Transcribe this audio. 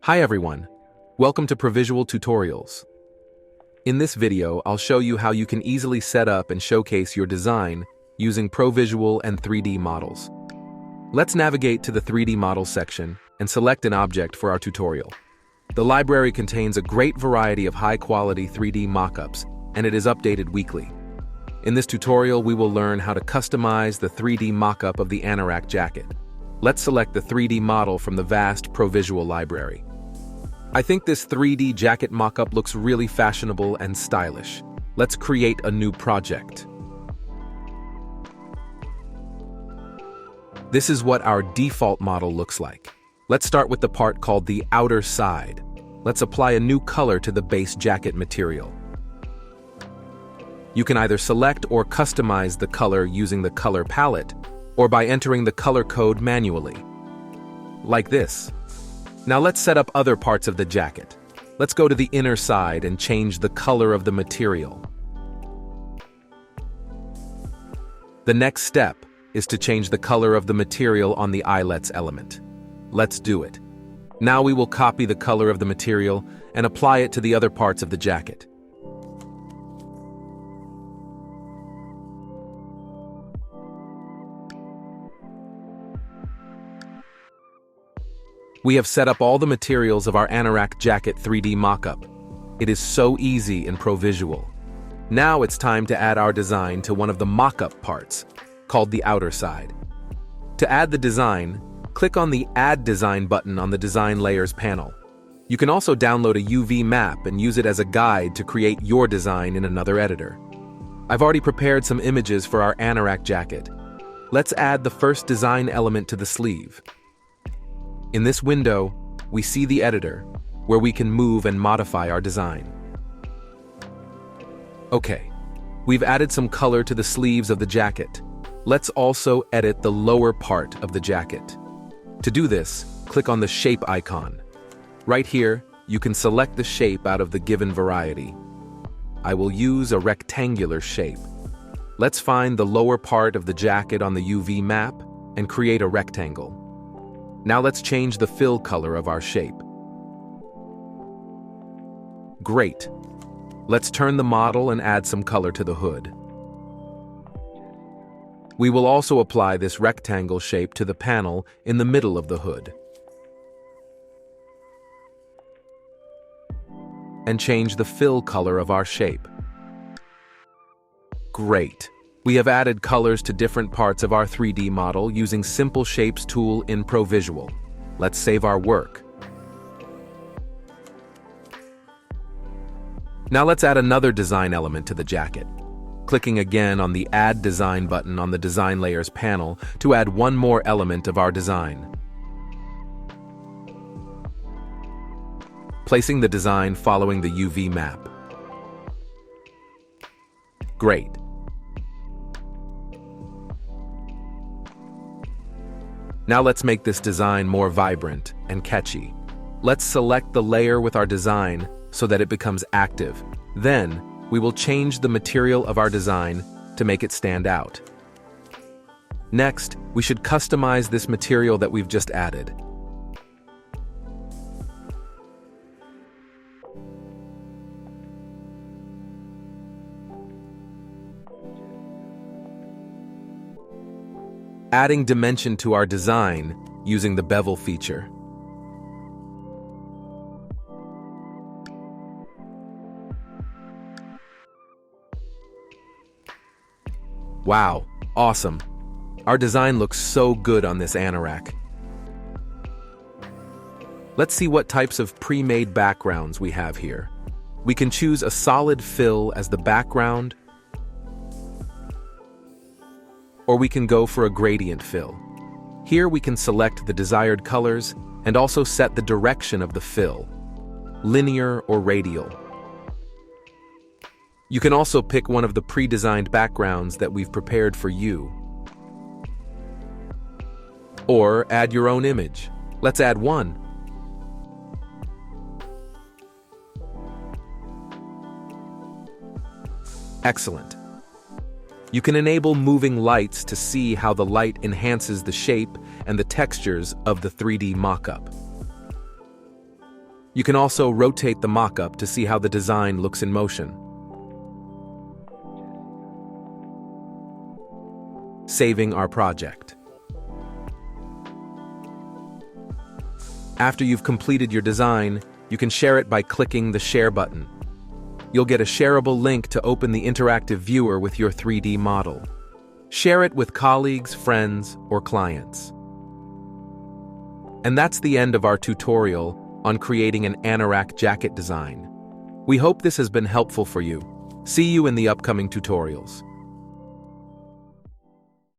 Hi everyone, welcome to Provisual Tutorials. In this video, I'll show you how you can easily set up and showcase your design using Provisual and 3D models. Let's navigate to the 3D Models section and select an object for our tutorial. The library contains a great variety of high-quality 3D mockups, and it is updated weekly. In this tutorial, we will learn how to customize the 3D mockup of the Anorak Jacket. Let's select the 3D model from the vast Provisual library. I think this 3D jacket mockup looks really fashionable and stylish. Let's create a new project. This is what our default model looks like. Let's start with the part called the outer side. Let's apply a new color to the base jacket material. You can either select or customize the color using the color palette, or by entering the color code manually. Like this. Now let's set up other parts of the jacket. Let's go to the inner side and change the color of the material. The next step is to change the color of the material on the eyelets element. Let's do it. Now we will copy the color of the material and apply it to the other parts of the jacket. We have set up all the materials of our Anorak Jacket 3D mockup. It is so easy in Provisual. Now it's time to add our design to one of the mockup parts, called the outer side. To add the design, click on the Add Design button on the Design Layers panel. You can also download a UV map and use it as a guide to create your design in another editor. I've already prepared some images for our Anorak Jacket. Let's add the first design element to the sleeve. In this window, we see the editor, where we can move and modify our design. Okay, we've added some color to the sleeves of the jacket. Let's also edit the lower part of the jacket. To do this, click on the shape icon. Right here, you can select the shape out of the given variety. I will use a rectangular shape. Let's find the lower part of the jacket on the UV map and create a rectangle. Now let's change the fill color of our shape. Great. Let's turn the model and add some color to the hood. We will also apply this rectangle shape to the panel in the middle of the hood. And change the fill color of our shape. Great. We have added colors to different parts of our 3D model using Simple Shapes tool in Provisual. Let's save our work. Now let's add another design element to the jacket. Clicking again on the Add Design button on the Design Layers panel to add one more element of our design. Placing the design following the UV map. Great. Now let's make this design more vibrant and catchy. Let's select the layer with our design so that it becomes active. Then, we will change the material of our design to make it stand out. Next, we should customize this material that we've just added. Adding dimension to our design using the bevel feature. Wow, awesome. Our design looks so good on this anorak. Let's see what types of pre-made backgrounds we have here. We can choose a solid fill as the background, or we can go for a gradient fill. Here we can select the desired colors and also set the direction of the fill, linear or radial. You can also pick one of the pre-designed backgrounds that we've prepared for you. Or add your own image. Let's add one. Excellent. You can enable moving lights to see how the light enhances the shape and the textures of the 3D mockup. You can also rotate the mockup to see how the design looks in motion. Saving our project. After you've completed your design, you can share it by clicking the Share button. You'll get a shareable link to open the interactive viewer with your 3D model. Share it with colleagues, friends, or clients. And that's the end of our tutorial on creating an Anorak jacket design. We hope this has been helpful for you. See you in the upcoming tutorials.